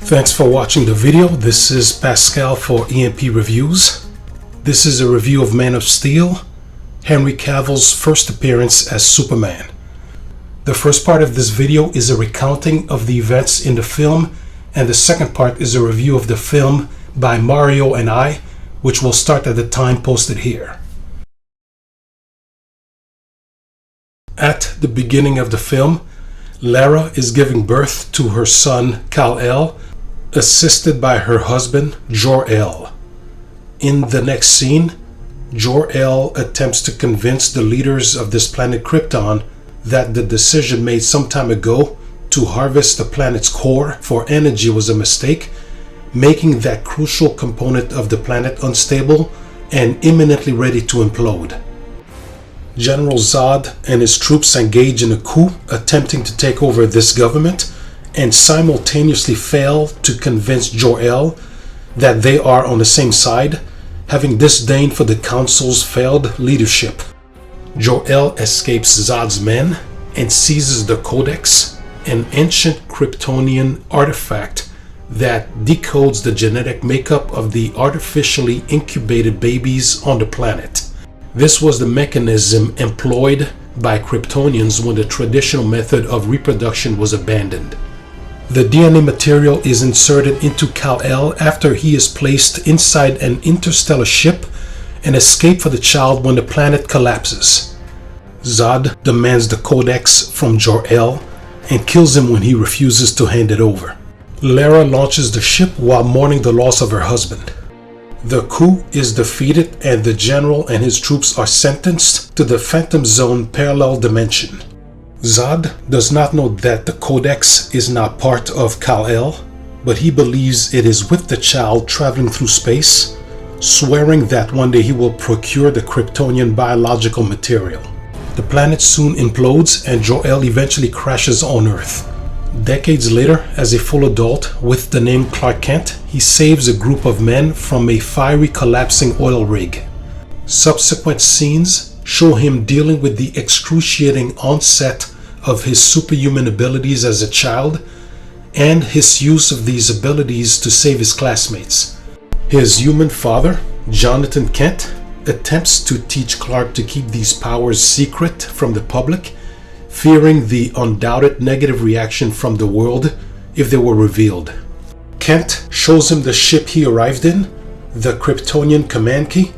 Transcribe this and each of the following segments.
Thanks for watching the video. This is Pascal for EMP Reviews. This is a review of Man of Steel, Henry Cavill's first appearance as Superman. The first part of this video is a recounting of the events in the film, and the second part is a review of the film by Mario and I, which will start at the time posted here. At the beginning of the film, Lara is giving birth to her son Kal-El, assisted by her husband Jor-El. In the next scene, Jor-El attempts to convince the leaders of this planet Krypton that the decision made some time ago to harvest the planet's core for energy was a mistake, making that crucial component of the planet unstable and imminently ready to implode. General Zod and his troops engage in a coup attempting to take over this government and simultaneously fail to convince Jor-El that they are on the same side, having disdain for the Council's failed leadership. Jor-El escapes Zod's men and seizes the Codex, an ancient Kryptonian artifact that decodes the genetic makeup of the artificially incubated babies on the planet. This was the mechanism employed by Kryptonians when the traditional method of reproduction was abandoned. The DNA material is inserted into Kal-El after he is placed inside an interstellar ship and escapes for the child when the planet collapses. Zod demands the Codex from Jor-El and kills him when he refuses to hand it over. Lara launches the ship while mourning the loss of her husband. The coup is defeated and the general and his troops are sentenced to the Phantom Zone parallel dimension. Zod does not know that the Codex is not part of Kal-El, but he believes it is with the child traveling through space, swearing that one day he will procure the Kryptonian biological material. The planet soon implodes and Jor-El eventually crashes on Earth. Decades later, as a full adult with the name Clark Kent, he saves a group of men from a fiery collapsing oil rig. Subsequent scenes show him dealing with the excruciating onset of his superhuman abilities as a child and his use of these abilities to save his classmates. His human father, Jonathan Kent, attempts to teach Clark to keep these powers secret from the public, fearing the undoubted negative reaction from the world if they were revealed. Kent shows him the ship he arrived in, the Kryptonian command key,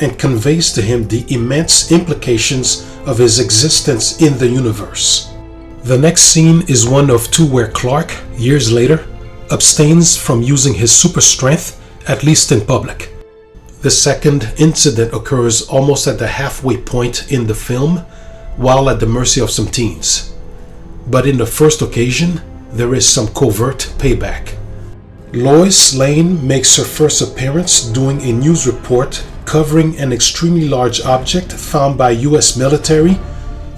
and conveys to him the immense implications of his existence in the universe. The next scene is one of two where Clark, years later, abstains from using his super strength, at least in public. The second incident occurs almost at the halfway point in the film, while at the mercy of some teens. But in the first occasion, there is some covert payback. Lois Lane makes her first appearance doing a news report covering an extremely large object found by US military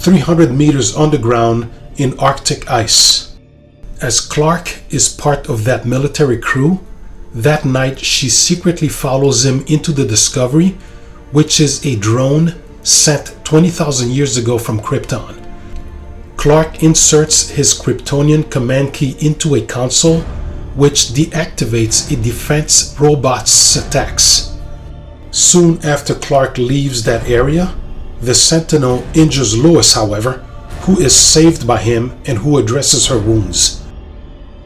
300 meters underground in Arctic ice. As Clark is part of that military crew, that night she secretly follows him into the Discovery, which is a drone sent 20,000 years ago from Krypton. Clark inserts his Kryptonian command key into a console, which deactivates a defense robot's attacks. Soon after Clark leaves that area, the Sentinel injures Lois, however, who is saved by him and who addresses her wounds.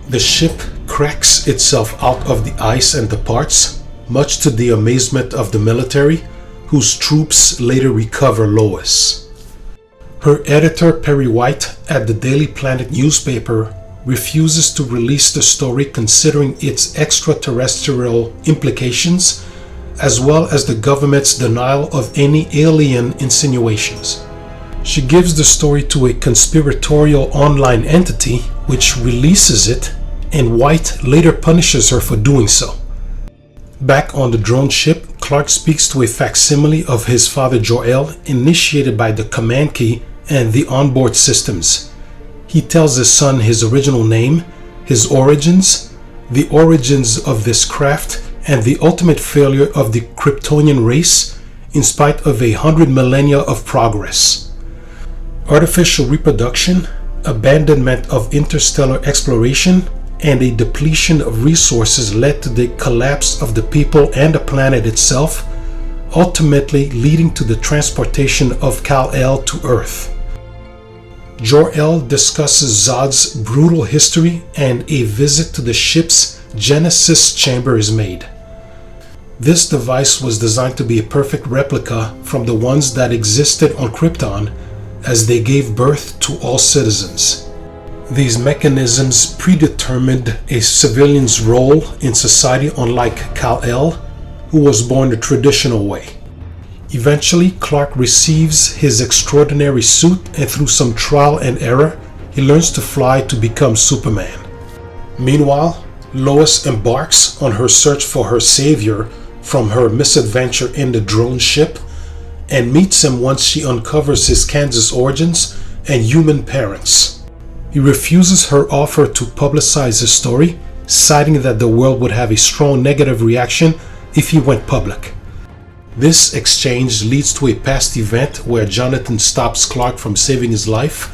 The ship cracks itself out of the ice and departs, much to the amazement of the military, whose troops later recover Lois. Her editor, Perry White, at the Daily Planet newspaper, refuses to release the story considering its extraterrestrial implications, as well as the government's denial of any alien insinuations. She gives the story to a conspiratorial online entity, which releases it, and White later punishes her for doing so. Back on the drone ship, Clark speaks to a facsimile of his father Jor-El, initiated by the command key and the onboard systems. He tells his son his original name, his origins, the origins of this craft, and the ultimate failure of the Kryptonian race in spite of 100 millennia of progress. Artificial reproduction, abandonment of interstellar exploration, and a depletion of resources led to the collapse of the people and the planet itself, ultimately leading to the transportation of Kal-El to Earth. Jor-El discusses Zod's brutal history, and a visit to the ship's Genesis chamber is made. This device was designed to be a perfect replica from the ones that existed on Krypton, as they gave birth to all citizens. These mechanisms predetermined a civilian's role in society, unlike Kal-El, who was born the traditional way. Eventually, Clark receives his extraordinary suit, and through some trial and error, he learns to fly to become Superman. Meanwhile, Lois embarks on her search for her savior from her misadventure in the drone ship, and meets him once she uncovers his Kansas origins and human parents. He refuses her offer to publicize his story, citing that the world would have a strong negative reaction if he went public. This exchange leads to a past event where Jonathan stops Clark from saving his life,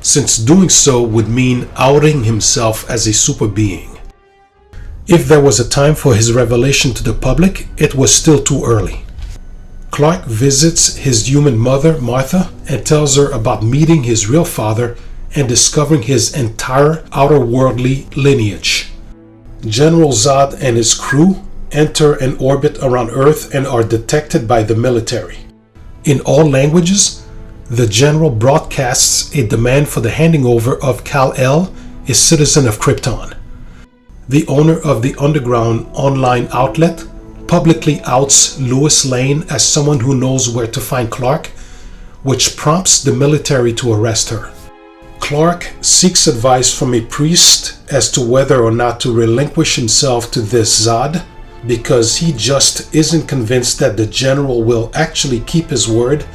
since doing so would mean outing himself as a super being. If there was a time for his revelation to the public, it was still too early. Clark visits his human mother, Martha, and tells her about meeting his real father and discovering his entire outer-worldly lineage. General Zod and his crew enter an orbit around Earth and are detected by the military. In all languages, the general broadcasts a demand for the handing over of Kal-El, a citizen of Krypton. The owner of the underground online outlet publicly outs Lois Lane as someone who knows where to find Clark, which prompts the military to arrest her. Clark seeks advice from a priest as to whether or not to relinquish himself to this Zod, because he just isn't convinced that the general will actually keep his word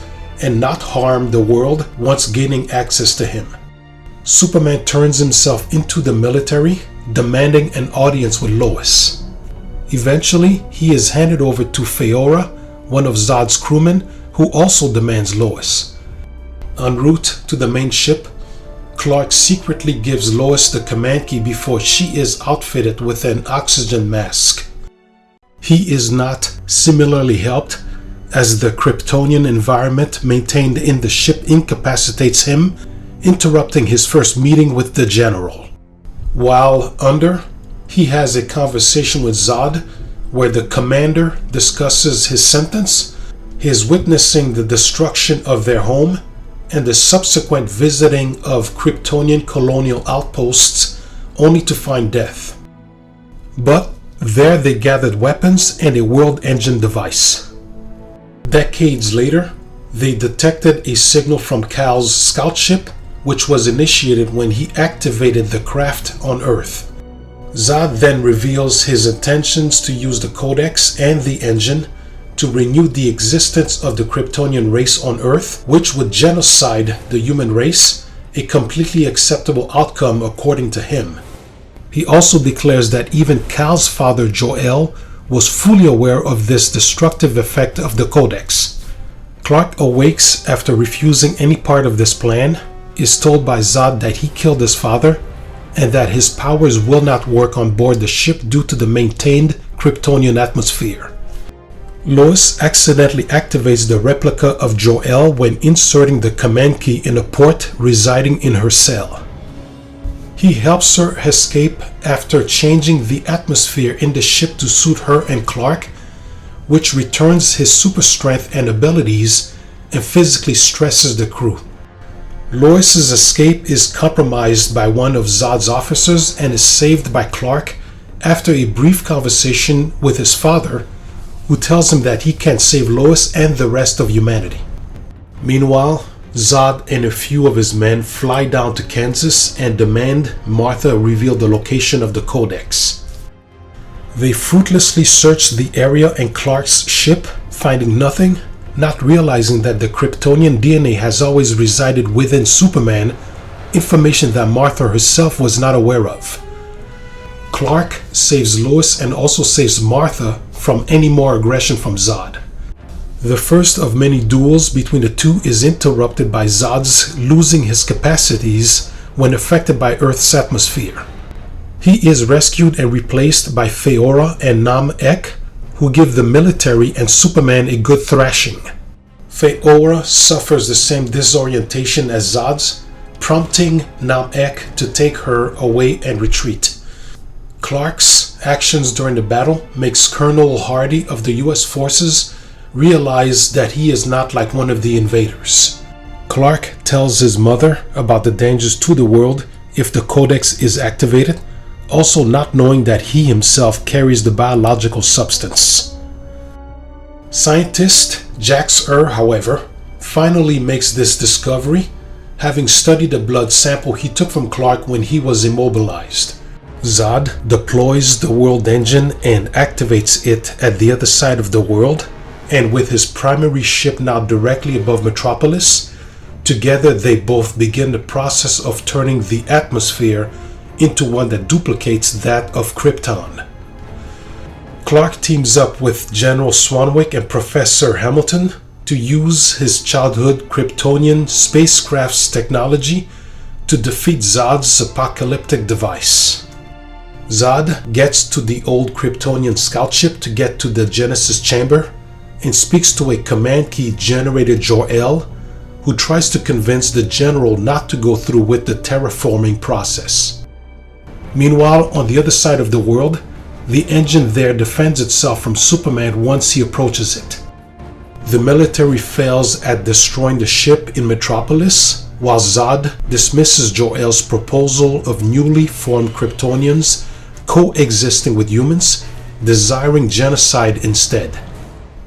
and not harm the world once gaining access to him. Superman turns himself into the military, demanding an audience with Lois. Eventually, he is handed over to Feora, one of Zod's crewmen, who also demands Lois. En route to the main ship, Clark secretly gives Lois the command key before she is outfitted with an oxygen mask. He is not similarly helped, as the Kryptonian environment maintained in the ship incapacitates him, interrupting his first meeting with the general. While under, he has a conversation with Zod, where the commander discusses his sentence, his witnessing the destruction of their home, and the subsequent visiting of Kryptonian colonial outposts, only to find death. But there they gathered weapons and a world engine device. Decades later, they detected a signal from Kal's scout ship, which was initiated when he activated the craft on Earth. Zod then reveals his intentions to use the Codex and the engine to renew the existence of the Kryptonian race on Earth, which would genocide the human race, a completely acceptable outcome according to him. He also declares that even Kal's father, Jor-El, was fully aware of this destructive effect of the Codex. Clark awakes after refusing any part of this plan, is told by Zod that he killed his father, and that his powers will not work on board the ship due to the maintained Kryptonian atmosphere. Lois accidentally activates the replica of Jor-El when inserting the command key in a port residing in her cell. He helps her escape after changing the atmosphere in the ship to suit her and Clark, which returns his super strength and abilities and physically stresses the crew. Lois's escape is compromised by one of Zod's officers and is saved by Clark after a brief conversation with his father, who tells him that he can save Lois and the rest of humanity. Meanwhile, Zod and a few of his men fly down to Kansas and demand Martha reveal the location of the Codex. They fruitlessly search the area and Clark's ship, finding nothing, not realizing that the Kryptonian DNA has always resided within Superman, information that Martha herself was not aware of. Clark saves Lois and also saves Martha from any more aggression from Zod. The first of many duels between the two is interrupted by Zod's losing his capacities when affected by Earth's atmosphere. He is rescued and replaced by Feora and Nam-Ek, who give the military and Superman a good thrashing. Feora suffers the same disorientation as Zod's, prompting Nam-Ek to take her away and retreat. Clark's actions during the battle makes Colonel Hardy of the US forces realize that he is not like one of the invaders. Clark tells his mother about the dangers to the world if the Codex is activated, also not knowing that he himself carries the biological substance. Scientist Jax-Ur, however, finally makes this discovery, having studied a blood sample he took from Clark when he was immobilized. Zod deploys the world engine and activates it at the other side of the world, and with his primary ship now directly above Metropolis, together they both begin the process of turning the atmosphere into one that duplicates that of Krypton. Clark teams up with General Swanwick and Professor Hamilton to use his childhood Kryptonian spacecraft's technology to defeat Zod's apocalyptic device. Zod gets to the old Kryptonian scout ship to get to the Genesis chamber and speaks to a command key generated Jor-El, who tries to convince the general not to go through with the terraforming process. Meanwhile, on the other side of the world, the engine there defends itself from Superman once he approaches it. The military fails at destroying the ship in Metropolis, while Zod dismisses Jor-El's proposal of newly formed Kryptonians coexisting with humans, desiring genocide instead.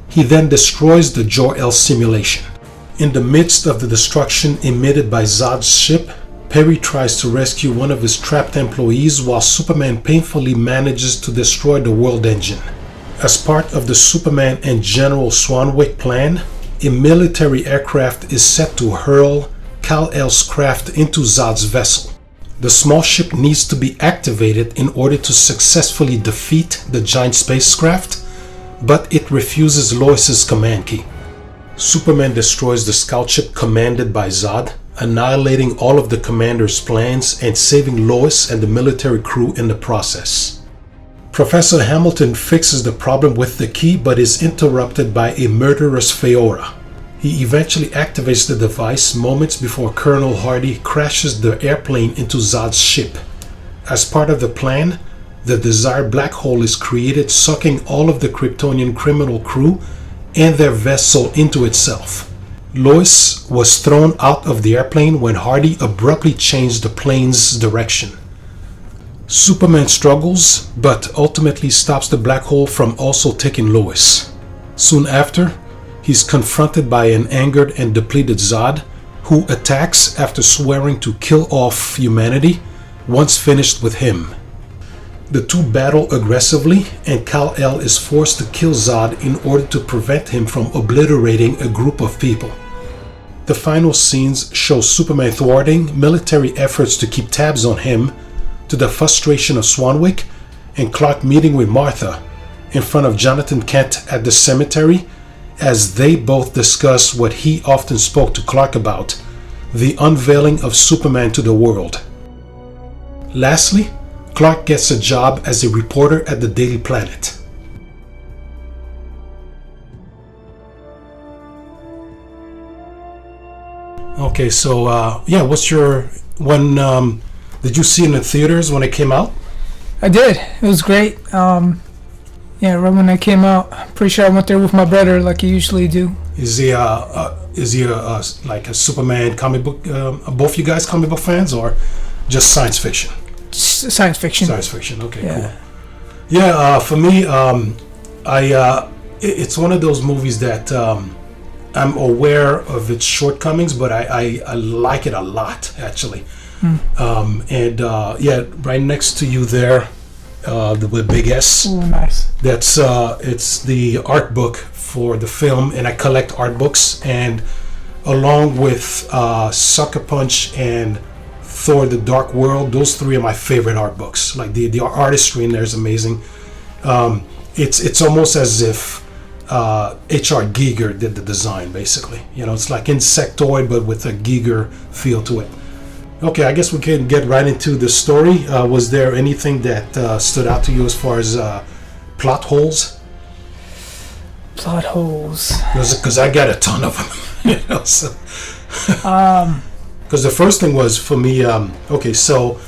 He then destroys the Jor-El simulation. In the midst of the destruction emitted by Zod's ship, Perry tries to rescue one of his trapped employees while Superman painfully manages to destroy the world engine. As part of the Superman and General Swanwick plan, a military aircraft is set to hurl Kal-El's craft into Zod's vessel. The small ship needs to be activated in order to successfully defeat the giant spacecraft, but it refuses Lois's command key. Superman destroys the scout ship commanded by Zod, annihilating all of the commander's plans and saving Lois and the military crew in the process. Professor Hamilton fixes the problem with the key but is interrupted by a murderous Feora. He eventually activates the device moments before Colonel Hardy crashes the airplane into Zod's ship. As part of the plan, the desired black hole is created, sucking all of the Kryptonian criminal crew and their vessel into itself. Lois was thrown out of the airplane when Hardy abruptly changed the plane's direction. Superman struggles, but ultimately stops the black hole from also taking Lois. Soon after, he's confronted by an angered and depleted Zod, who attacks after swearing to kill off humanity once finished with him. The two battle aggressively, and Kal-El is forced to kill Zod in order to prevent him from obliterating a group of people. The final scenes show Superman thwarting military efforts to keep tabs on him, to the frustration of Swanwick, and Clark meeting with Martha in front of Jonathan Kent at the cemetery as they both discuss what he often spoke to Clark about, the unveiling of Superman to the world. Lastly, Clark gets a job as a reporter at the Daily Planet. Okay, so what's your did you see it in the theaters when it came out? I did. It was great. Right when it came out, pretty sure I went there with my brother, like you usually do. Is he like a Superman comic book? Both you guys comic book fans, or just science fiction? Science fiction. Science fiction. Okay, cool. Yeah, for me, it's one of those movies that I'm aware of its shortcomings, but I like it a lot, actually. Right next to you there, the big S. Ooh, nice. That's it's the art book for the film, and I collect art books, and along with Sucker Punch and Thor: The Dark World, those three are my favorite art books. Like the artistry in there is amazing. It's almost as if H.R. Giger did the design, basically. You know, it's like Insectoid but with a Giger feel to it. Okay, I guess we can get right into the story. Was there anything that stood out to you as far as plot holes? Plot holes. Because I got a ton of them. Because the first thing was for me. Okay, so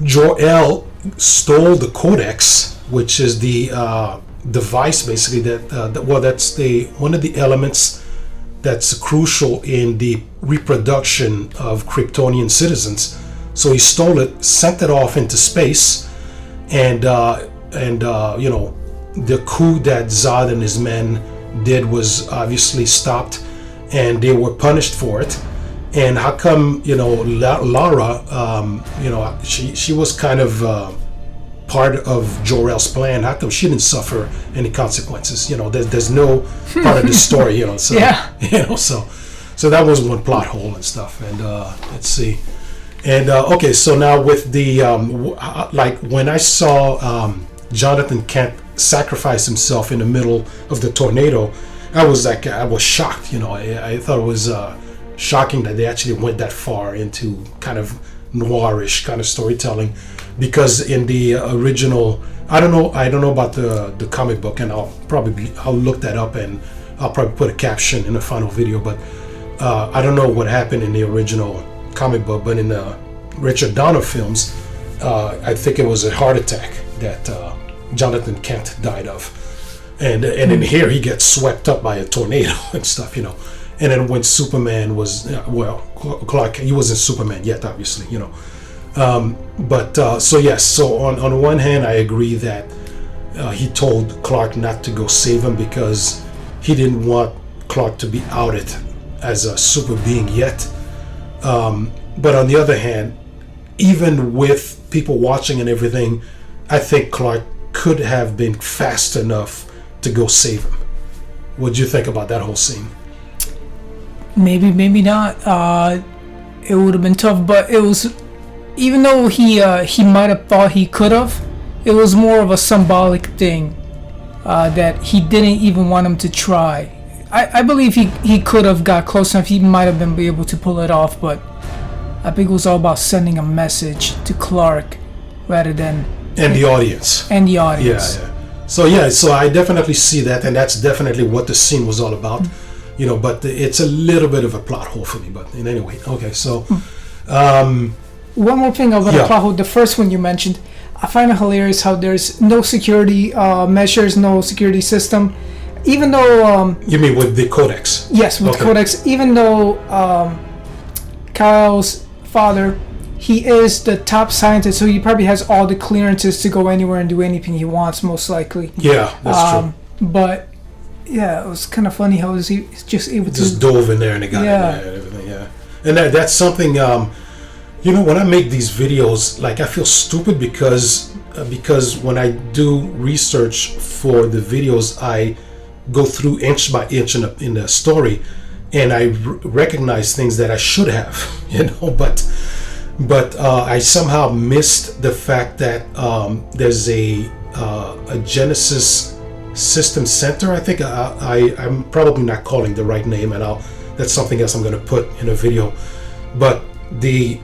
Jor-El stole the codex, which is the device basically that's the one of the elements that's crucial in the reproduction of Kryptonian citizens. So he stole it, sent it off into space, and the coup that Zod and his men did was obviously stopped, and they were punished for it. And how come Lara, she was kind of part of Jor-El's plan? How come she didn't suffer any consequences? There's no part of the story. So yeah. So that was one plot hole and stuff. And let's see. And okay, so now with the like when I saw Jonathan Kent sacrifice himself in the middle of the tornado, I was shocked. I thought it was shocking that they actually went that far into kind of noirish kind of storytelling, because in the original, I don't know about the comic book, and I'll look that up, and I'll probably put a caption in the final video, but I don't know what happened in the original comic book, but in the Richard Donner films, I think it was a heart attack that Jonathan Kent died of, and in here he gets swept up by a tornado and stuff, And then when Superman was, Clark, he wasn't Superman yet, obviously, So yes, so on one hand, I agree that he told Clark not to go save him because he didn't want Clark to be outed as a super being yet. But on the other hand, even with people watching and everything, I think Clark could have been fast enough to go save him. What do you think about that whole scene? Maybe not. It would have been tough, but it was, even though he might have thought he could have, it was more of a symbolic thing that he didn't even want him to try. I believe he could have got close enough. He might have been able to pull it off, but I think it was all about sending a message to Clark rather than the audience. And the audience. Yeah. So I definitely see that, and that's definitely what the scene was all about. But it's a little bit of a plot hole for me. But in any way, okay. So, one more thing about the plot hole. The first one you mentioned, I find it hilarious how there's no security measures, no security system, even though. You mean with the codex? Yes, with the codex. Even though Kyle's father, he is the top scientist, so he probably has all the clearances to go anywhere and do anything he wants, most likely. Yeah, that's true. But. Yeah, it was kind of funny how he just able to just dove in there and it got in there and everything. Yeah, and that's something. When I make these videos, like I feel stupid because when I do research for the videos, I go through inch by inch in the story, and I recognize things that I should have, but I somehow missed the fact that there's a Genesis System Center. I think I'm probably not calling the right name, and that's something else I'm going to put in a video. But the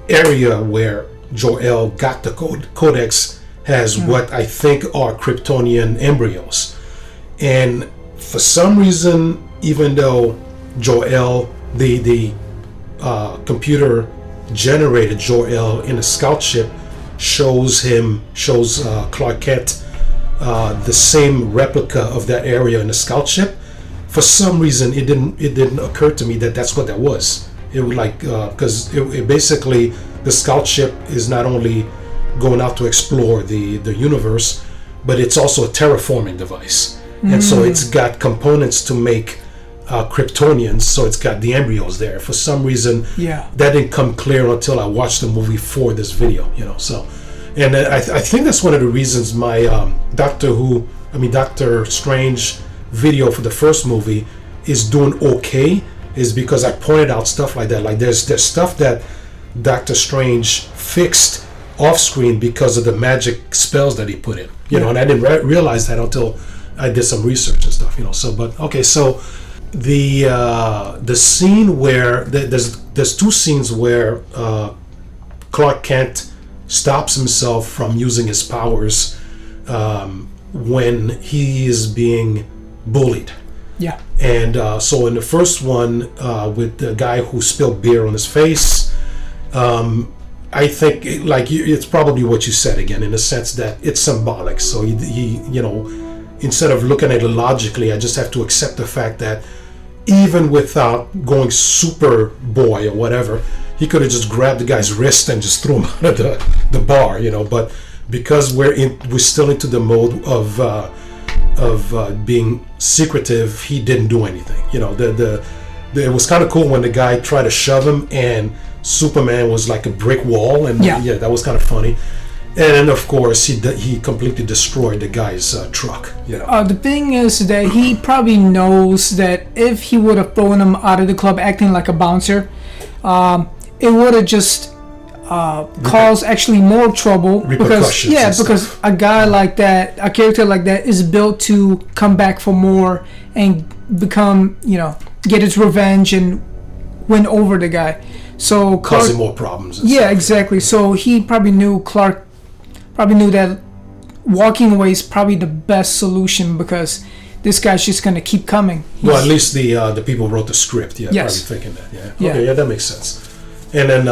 area where Jor-El got the codex has what I think are Kryptonian embryos, and for some reason, even though Jor-El, the computer generated Jor-El in a scout ship, shows Clark Kent the same replica of that area in the scout ship. For some reason, it didn't occur to me that that's what that was. It was like because it basically, the scout ship is not only going out to explore the universe, but it's also a terraforming device, and so it's got components to make Kryptonians. So it's got the embryos there. For some reason, that didn't come clear until I watched the movie for this video. So. And I think that's one of the reasons my Doctor Strange video for the first movie is doing okay, is because I pointed out stuff like that. Like there's stuff that Doctor Strange fixed off screen because of the magic spells that he put in. And I didn't realize that until I did some research and stuff. So the scene where there's there's two scenes where Clark Kent stops himself from using his powers when he is being bullied. Yeah. And so in the first one, with the guy who spilled beer on his face, I think it's probably what you said again, in the sense that it's symbolic. So he instead of looking at it logically, I just have to accept the fact that even without going super boy or whatever, he could have just grabbed the guy's wrist and just threw him out of the bar, But because we're still into the mode of being secretive, he didn't do anything. It was kind of cool when the guy tried to shove him and Superman was like a brick wall, and yeah, that was kind of funny. And of course, he completely destroyed the guy's truck. The thing is that he probably knows that if he would have thrown him out of the club acting like a bouncer, it would have just caused actually more trouble. Because a guy like that, a character like that, is built to come back for more and become, get his revenge and win over the guy. So causing more problems. Yeah, exactly. So he probably knew that walking away is probably the best solution, because this guy's just going to keep coming. Well, at least the people who wrote the script, yes. Probably thinking that, yeah. Okay, yeah, that makes sense. And then,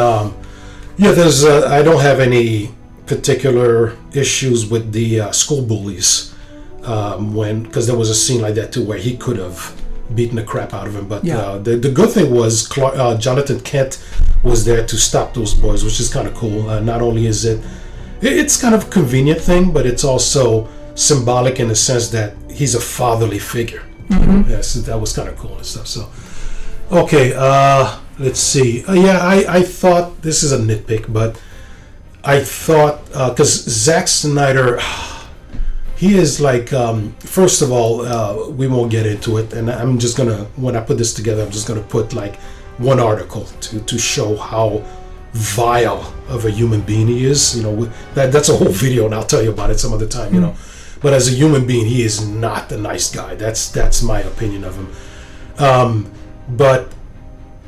there's I don't have any particular issues with the school bullies, because there was a scene like that too where he could have beaten the crap out of him. But the good thing was Jonathan Kent was there to stop those boys, which is kind of cool. Not only is it's kind of a convenient thing, but it's also symbolic in the sense that he's a fatherly figure. Mm-hmm. Yes, that was kind of cool and stuff. So, okay, let's see. I thought, this is a nitpick, but I thought, because Zack Snyder, he is like, first of all, we won't get into it, and I'm just gonna, when I put this together, I'm just gonna put like one article to show how vile of a human being he is. That's a whole video, and I'll tell you about it some other time. But as a human being, he is not a nice guy. That's my opinion of him. But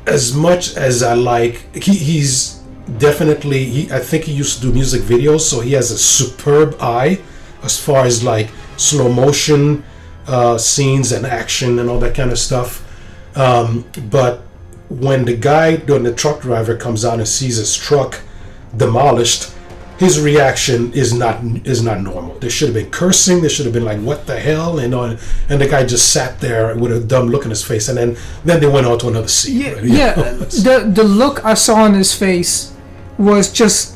as much as I like, he's definitely, I think he used to do music videos, so he has a superb eye as far as like slow motion scenes and action and all that kind of stuff. But when the truck driver comes out and sees his truck demolished, his reaction is not normal. There should have been cursing. There should have been like, what the hell? And the guy just sat there with a dumb look on his face, and then they went on to another scene. The look I saw on his face was just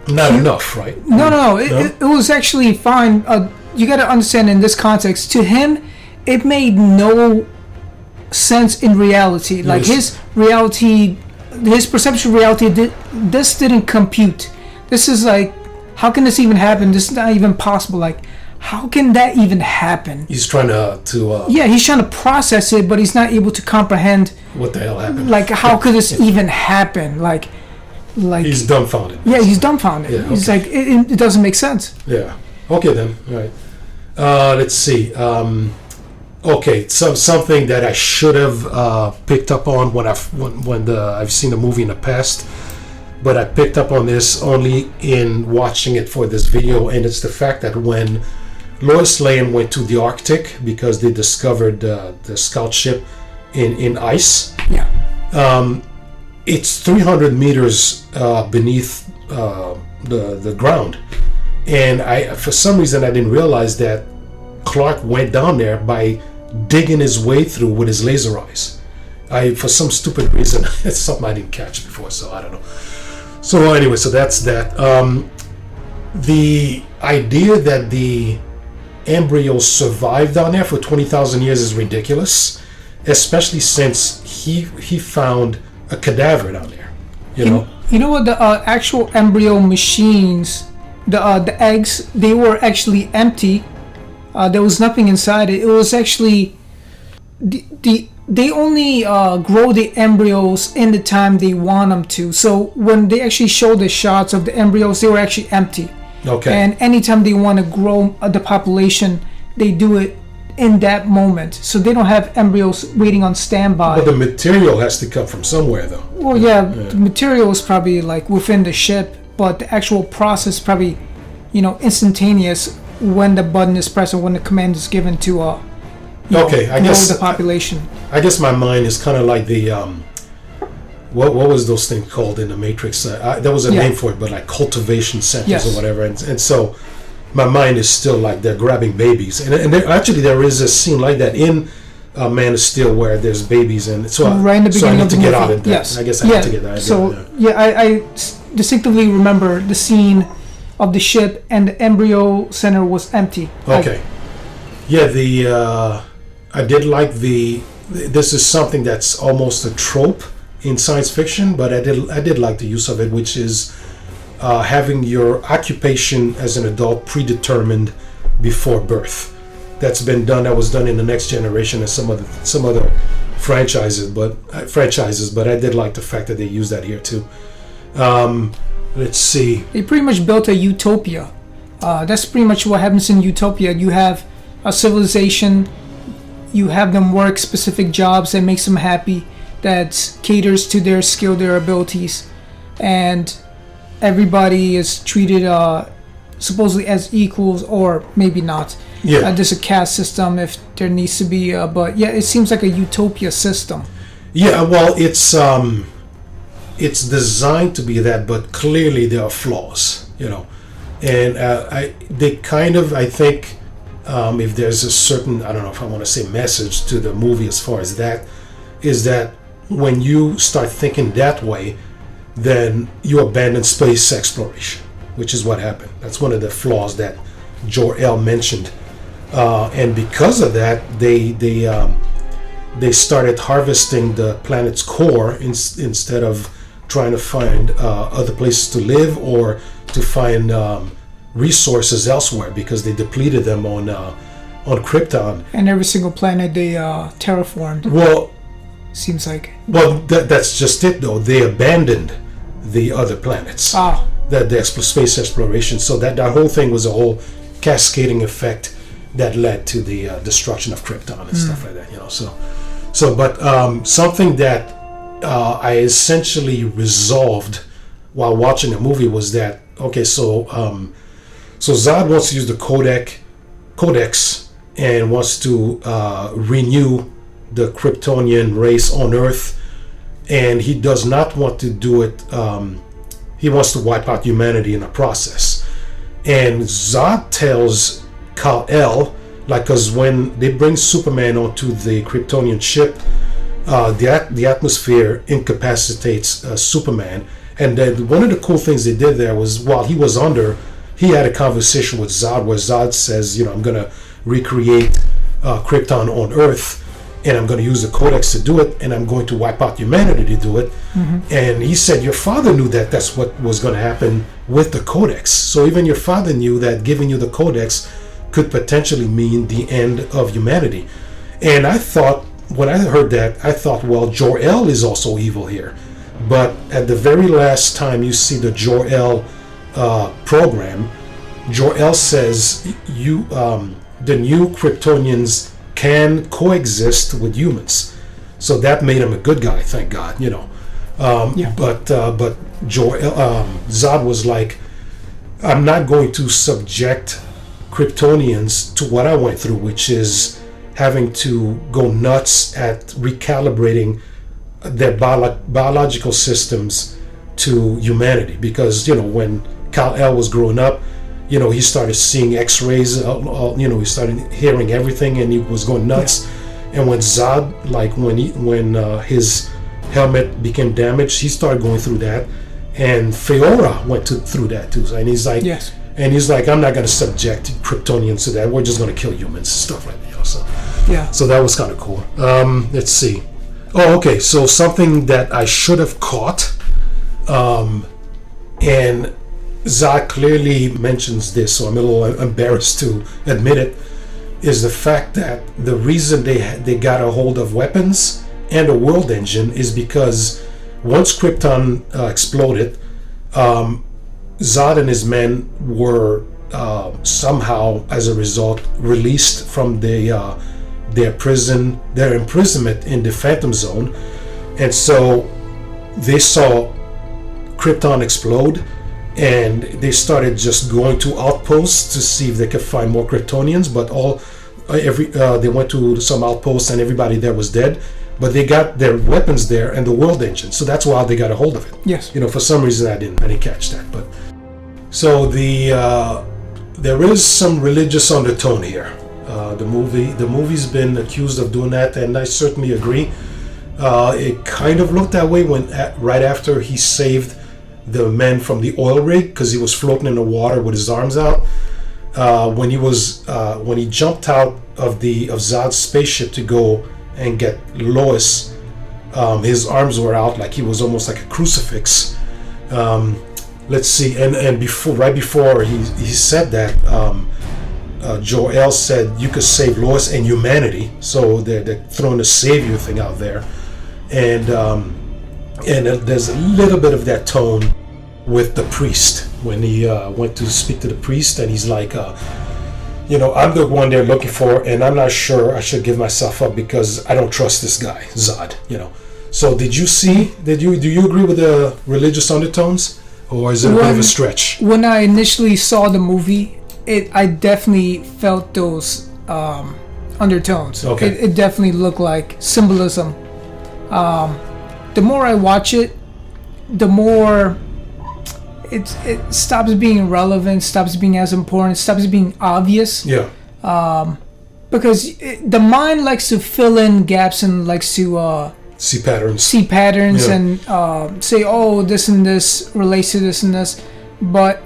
not enough, right? No. It was actually fine. You got to understand, in this context, to him, it made no sense in reality. Like his perception of reality, this didn't compute. This is like, how can this even happen? This is not even possible. Like, how can that even happen? He's trying to he's trying to process it, but he's not able to comprehend what the hell happened. Like, how could this even happen? Like he's dumbfounded. Yeah, he's dumbfounded. Yeah, okay. He's like, it doesn't make sense. Yeah. Okay then. All right. Let's see. Okay, something that I should have picked up on when I've seen the movie in the past, but I picked up on this only in watching it for this video, and it's the fact that when Lois Lane went to the Arctic because they discovered the scout ship in ice. Yeah. It's 300 meters beneath the ground, and for some reason I didn't realize that Clark went down there by digging his way through with his laser eyes. For some stupid reason, it's something I didn't catch before, so I don't know. So anyway, so that's that. The idea that the embryos survived down there for 20,000 years is ridiculous, especially since he found a cadaver down there. You know what? The actual embryo machines, the eggs, they were actually empty. There was nothing inside it. It was actually they only grow the embryos in the time they want them to. So when they actually show the shots of the embryos, they were actually empty. Okay. And anytime they want to grow the population, they do it in that moment, so they don't have embryos waiting on standby. But the material has to come from somewhere, though. Well, the material is probably like within the ship, but the actual process probably, instantaneous when the button is pressed or when the command is given to I guess the population. I guess my mind is kind of like the what was those things called in the Matrix? There was a name for it, but like cultivation centers or whatever, and so my mind is still like they're grabbing babies, and there is a scene like that in Man of Steel where there's babies, and so right in the beginning I need of to the get movie. out of that. Yes. I guess I need to get that. So I distinctly remember the scene of the ship, and the embryo center was empty. Okay. I did like this is something that's almost a trope in science fiction, but I did like the use of it, which is having your occupation as an adult predetermined before birth. That was done in The Next Generation and some other franchises, but I did like the fact that they used that here too. Let's see. They pretty much built a utopia. That's pretty much what happens in utopia. You have a civilization, you have them work specific jobs that makes them happy, that caters to their skill, their abilities, and everybody is treated supposedly as equals, or maybe not. There's a caste system if there needs to be, but it seems like a utopia system. Yeah, well, it's designed to be that, but clearly there are flaws, and I think if there's a certain, I don't know if I want to say message to the movie as far as that, is that when you start thinking that way, then you abandon space exploration, which is what happened. That's one of the flaws that Jor-El mentioned, and because of that, they started harvesting the planet's core instead of trying to find other places to live or to find resources elsewhere, because they depleted them on Krypton. And every single planet they terraformed. Well, seems like. Well, that's just it, though. They abandoned the other planets. The space exploration. So that whole thing was a whole cascading effect that led to the destruction of Krypton and stuff like that. But something that I essentially resolved while watching the movie was that so Zod wants to use the codex and wants to renew the Kryptonian race on Earth, and he does not want to do it. He wants to wipe out humanity in the process. And Zod tells Kal-El, because when they bring Superman onto the Kryptonian ship, the atmosphere incapacitates Superman. And then one of the cool things they did there was, while he was under, he had a conversation with Zod where Zod says, I'm going to recreate Krypton on Earth, and I'm going to use the codex to do it, and I'm going to wipe out humanity to do it. And he said, your father knew that that's what was going to happen with the codex. So even your father knew that giving you the codex could potentially mean the end of humanity. And I thought, when I heard that, I thought, well, Jor-El is also evil here. But at the very last time you see the Jor-El program, Jor-El says the new Kryptonians can coexist with humans. So that made him a good guy, thank God, But Zod was like, I'm not going to subject Kryptonians to what I went through, which is having to go nuts at recalibrating their biological systems to humanity. Because, when Kal-El was growing up, he started seeing X-rays, he started hearing everything, and he was going nuts. And when Zod, when his helmet became damaged, he started going through that. And Feora went through that too. And he's like, and he's like, I'm not going to subject Kryptonians to that. We're just going to kill humans, stuff like that. So that was kind of cool. Let's see. Oh, okay. So something that I should have caught, and Zod clearly mentions this, so I'm a little embarrassed to admit it, is the fact that the reason they got a hold of weapons and a world engine is because once Krypton exploded, Zod and his men were somehow, as a result, released from their imprisonment in the Phantom Zone, and so they saw Krypton explode, and they started just going to outposts to see if they could find more Kryptonians. But they went to some outposts, and everybody there was dead. But they got their weapons there and the world engine, so that's why they got a hold of it. Yes. For some reason I didn't catch that. But so there is some religious undertone here. The movie's been accused of doing that, and I certainly agree. It kind of looked that way right after he saved the men from the oil rig, because he was floating in the water with his arms out. When he jumped out of Zod's spaceship to go and get Lois, his arms were out like he was almost like a crucifix. Let's see, and right before he said that, Jor-El said you could save Lois and humanity. So they're throwing the savior thing out there, and there's a little bit of that tone with the priest when he went to speak to the priest, and he's like, I'm the one they're looking for, and I'm not sure I should give myself up because I don't trust this guy, Zod. So do you agree with the religious undertones, or is it a bit of a stretch? When I initially saw the movie, I definitely felt those undertones. Okay. It definitely looked like symbolism. The more I watch it, the more it stops being relevant, stops being as important, stops being obvious. Yeah. Because the mind likes to fill in gaps and likes to see patterns. Yeah. And say, oh, this and this relates to this and this, but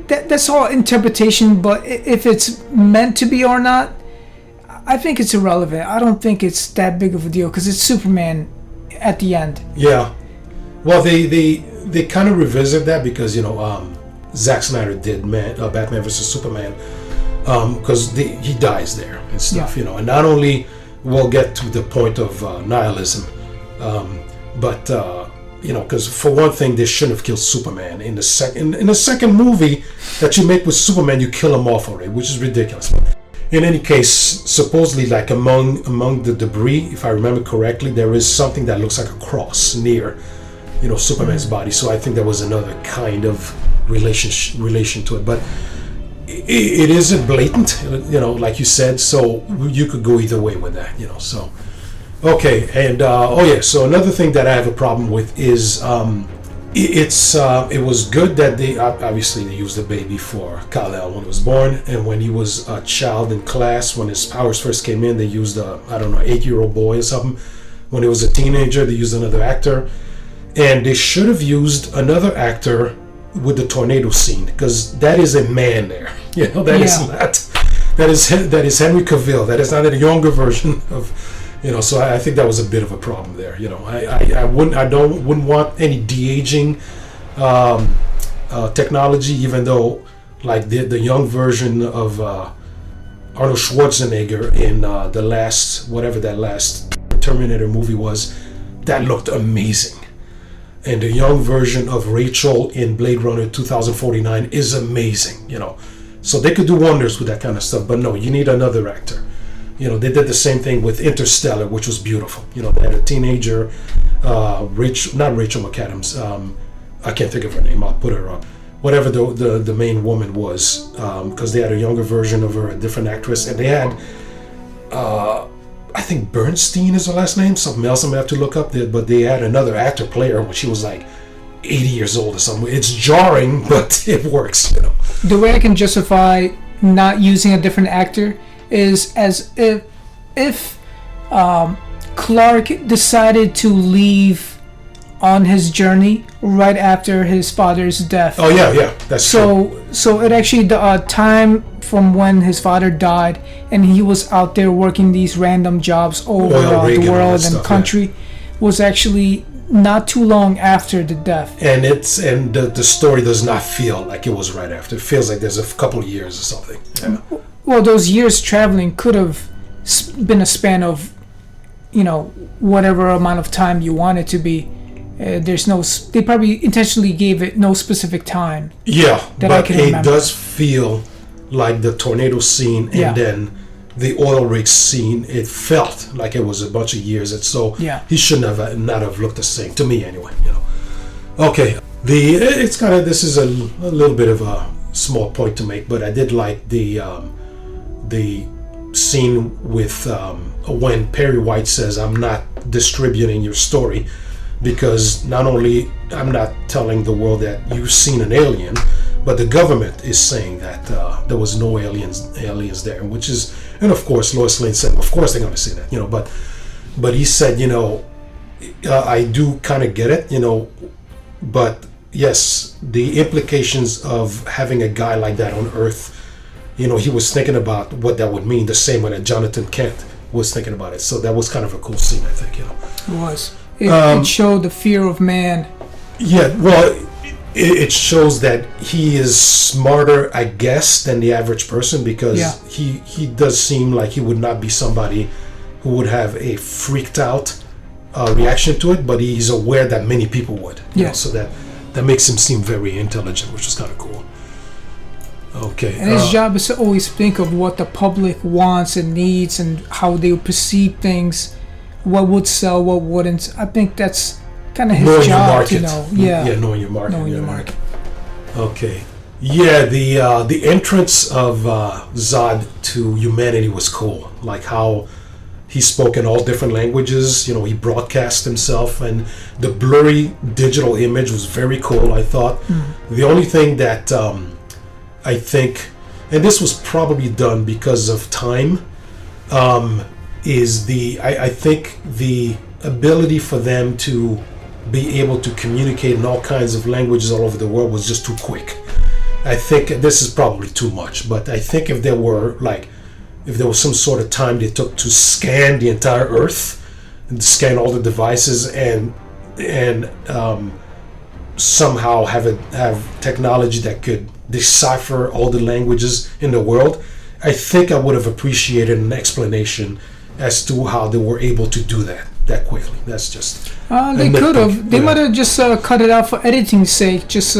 that's all interpretation. But if it's meant to be or not, I think it's irrelevant. I don't think it's that big of a deal because it's Superman at the end. Yeah. Well, they kind of revisit that because Zack Snyder did Batman vs Superman, because he dies there and stuff. Yeah. And not only we'll get to the point of nihilism, but because for one thing, they shouldn't have killed Superman in the second movie that you make with Superman. You kill him off already, which is ridiculous. In any case, supposedly, like among the debris, if I remember correctly, there is something that looks like a cross near Superman's body. So I think there was another kind of relation to it, but it isn't blatant, like you said. So you could go either way with that, So okay, and so another thing that I have a problem with is it was good that they used the baby for Kal-El when he was born, and when he was a child in class, when his powers first came in, they used a 8-year-old boy or something. When he was a teenager, they used another actor. And they should have used another actor with the tornado scene, because that is a man there. Is not. That is Henry Cavill. That is not a younger version of. So I think that was a bit of a problem there. I wouldn't want any de-aging technology, even though like the young version of Arnold Schwarzenegger in the last Terminator movie was, that looked amazing. And the young version of Rachel in Blade Runner 2049 is amazing, So they could do wonders with that kind of stuff. But no, you need another actor. They did the same thing with Interstellar, which was beautiful. They had a teenager, not Rachel McAdams. I can't think of her name. I'll put her up. Whatever the main woman was, because they had a younger version of her, a different actress, and they had, I think Bernstein is her last name. Something else I'm gonna have to look up there. But they had another actor play her when she was like 80 years old or something. It's jarring, but it works. The way I can justify not using a different actor is as if Clark decided to leave on his journey right after his father's death. Oh yeah, that's true. So it actually the time from when his father died, and he was out there working these random jobs over the world and country, was actually not too long after the death. And the story does not feel like it was right after. It feels like there's a couple of years or something. Yeah. Well, those years traveling could have been a span of, whatever amount of time you want it to be. There's no. They probably intentionally gave it no specific time. Yeah, that I but can it remember. does feel like the tornado scene and Yeah. then the oil rig scene. It felt like it was a bunch of years, and so Yeah. he shouldn't have not have looked the same to me anyway. Okay, it's kind of, this is a little bit of a small point to make, but I did like the scene with when Perry White says, "I'm not distributing your story because not only I'm not telling the world that you've seen an alien, but the government is saying that there was no aliens there," which is, and of course Lois Lane said, "Of course they're going to say that," but he said, I do kind of get it, but yes, the implications of having a guy like that on Earth, he was thinking about what that would mean, the same way that Jonathan Kent was thinking about it. So that was kind of a cool scene, I think. It was. It showed the fear of man. Yeah, well, it shows that he is smarter, I guess, than the average person, because he does seem like he would not be somebody who would have a freaked out reaction to it, but he's aware that many people would. So that makes him seem very intelligent, which is kind of cool. Okay. And his job is to always think of what the public wants and needs and how they perceive things, what would sell, what wouldn't. I think that's kind of his knowing job your market. to know. Knowing your market. Knowing your market. Okay. Yeah, the entrance of Zod to humanity was cool. Like how he spoke in all different languages. He broadcast himself, and the blurry digital image was very cool, I thought. The only thing that I think, and this was probably done because of time, is I think the ability for them to be able to communicate in all kinds of languages all over the world was just too quick. I think this is probably too much, but I think if there was some sort of time they took to scan the entire Earth and scan all the devices and somehow have technology that could decipher all the languages in the world, I think I would have appreciated an explanation as to how they were able to do that quickly. That's just they could have. They might have just cut it out for editing's sake. Just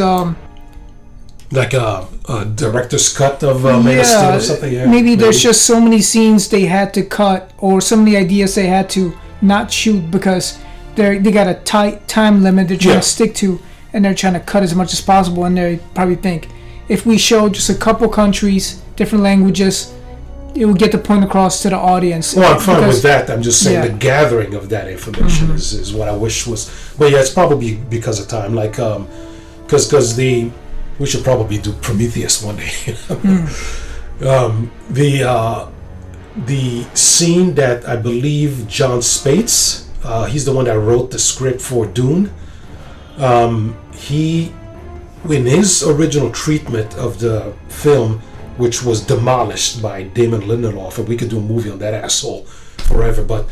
like a director's cut of Man of Steel or something. Yeah, maybe there's just so many scenes they had to cut, or so many ideas they had to not shoot because they got a tight time limit they're trying to stick to, and they're trying to cut as much as possible. And they probably think, if we show just a couple countries, different languages, it will get the point across to the audience. Well, I'm fine with that. I'm just saying the gathering of that information is what I wish was. But yeah, it's probably because of time. Like, because we should probably do Prometheus one day. The scene that I believe John Spates, he's the one that wrote the script for Dune. He, in his original treatment of the film, which was demolished by Damon Lindelof, and we could do a movie on that asshole forever. But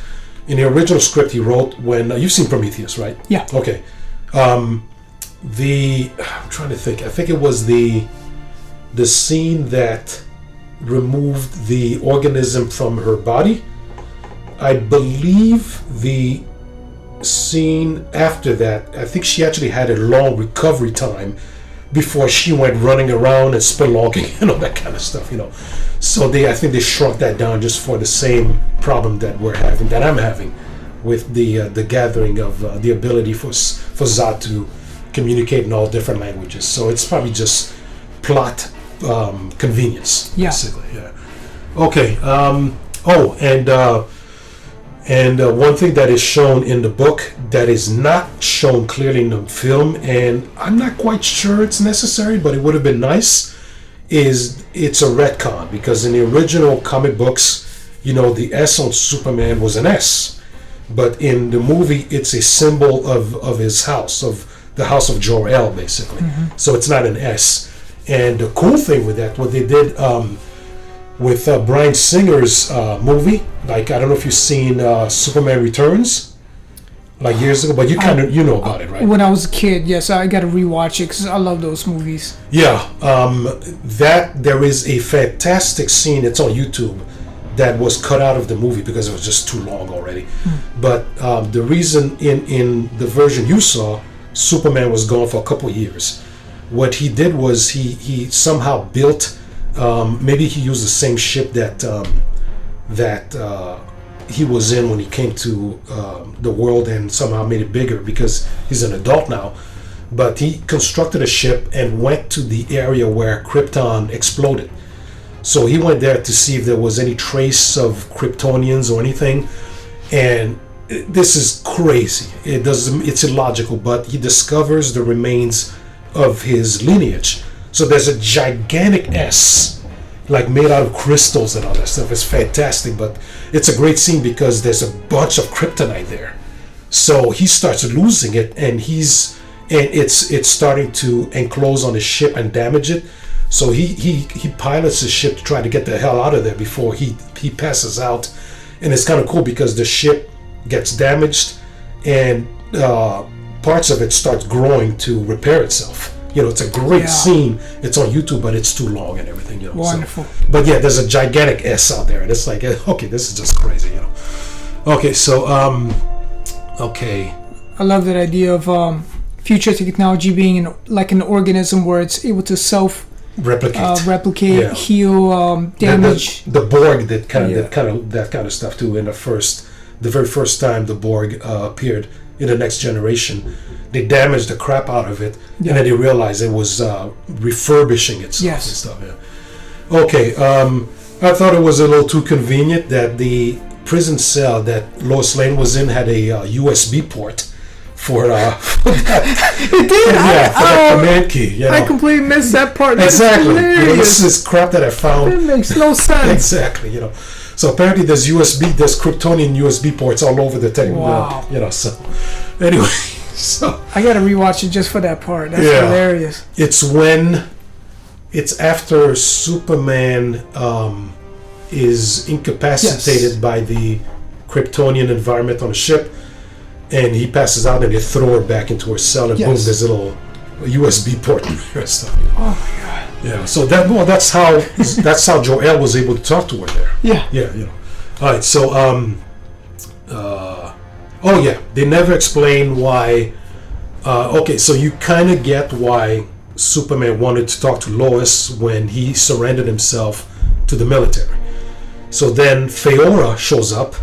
in the original script he wrote, when you've seen Prometheus, right? Yeah. Okay. I'm trying to think. I think it was the scene that removed the organism from her body. I believe the scene after that, I think she actually had a long recovery time before she went running around and spelunking and all that kind of stuff, So I think they shrunk that down just for the same problem that I'm having with the gathering of the ability for Zod to communicate in all different languages. So it's probably just plot convenience, basically. Yeah. Okay. And one thing that is shown in the book that is not shown clearly in the film, and I'm not quite sure it's necessary, but it would have been nice, is it's a retcon. Because in the original comic books, the S on Superman was an S. But in the movie, it's a symbol of his house, of the house of Jor-El, basically. So it's not an S. And the cool thing with that, what they did with Bryan Singer's movie, like, I don't know if you've seen Superman Returns, like years ago, but you know about it, right? When I was a kid, yes, I got to rewatch it because I love those movies. Yeah, there is a fantastic scene. It's on YouTube that was cut out of the movie because it was just too long already. But the reason in the version you saw, Superman was gone for a couple years. What he did was he somehow built, maybe he used the same ship that he was in when he came to the world, and somehow made it bigger because he's an adult now. But he constructed a ship and went to the area where Krypton exploded. So he went there to see if there was any trace of Kryptonians or anything. And this is crazy. It's illogical, but he discovers the remains of his lineage. So there's a gigantic S, like made out of crystals and all that stuff. It's fantastic, but it's a great scene because there's a bunch of kryptonite there. So he starts losing it, and it's starting to enclose on his ship and damage it. So he pilots his ship to try to get the hell out of there before he passes out. And it's kind of cool because the ship gets damaged, and parts of it starts growing to repair itself. It's a great scene. It's on YouTube, but it's too long and everything. Wonderful. So, but yeah, there's a gigantic S out there, and it's like, okay, this is just crazy. Okay, so okay. I love that idea of future technology being like an organism where it's able to replicate, heal, damage. The Borg did that kind of stuff too. In the very first time the Borg appeared in the Next Generation, they damaged the crap out of it, and then they realized it was refurbishing itself and stuff. Yeah. Okay. I thought it was a little too convenient that the prison cell that Lois Lane was in had a USB port. For that. It did. For the command key. I completely missed that part. Exactly. This is crap that I found. It makes no sense. Exactly. So apparently there's Kryptonian USB ports all over the table. Wow. So anyway, so I gotta rewatch it just for that part. That's hilarious. It's after Superman is incapacitated by the Kryptonian environment on the ship. And he passes out, and they throw her back into her cell, and boom, there's a little USB port in there and stuff. Oh my god! Yeah, so that's how Jor-El was able to talk to her there. Yeah. All right, so they never explain why. Okay, so you kind of get why Superman wanted to talk to Lois when he surrendered himself to the military. So then Feora shows up.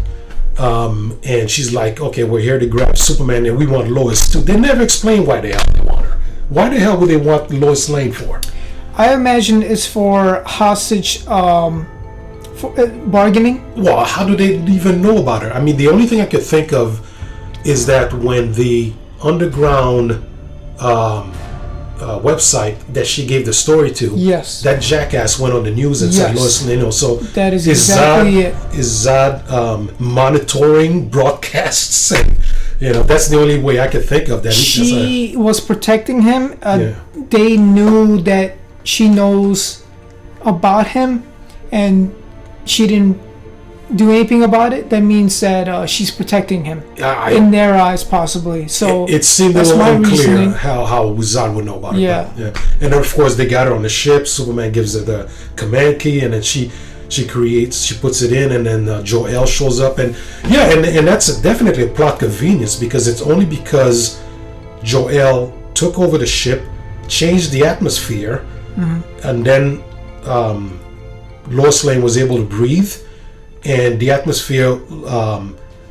And she's like, okay, we're here to grab Superman, and we want Lois too. They never explain why the hell they want her. Why the hell would they want Lois Lane for? I imagine it's for hostage bargaining. Well, how do they even know about her? I mean, the only thing I could think of is that when the underground website that she gave the story to, that jackass went on the news and said Lois Lane. So that is exactly it. Is Zod monitoring broadcasts? And that's the only way I could think of that. She was protecting him. They knew that she knows about him, and she didn't do anything about it. That means that she's protecting him in their eyes, possibly. So it seemed a little unclear how Zod would know about it. Yeah. And then, of course, they got her on the ship. Superman gives her the command key, and then she puts it in, and then Jor-El shows up, and that's definitely a plot convenience, because it's only because Jor-El took over the ship, changed the atmosphere, and then Lois Lane was able to breathe. And the atmosphere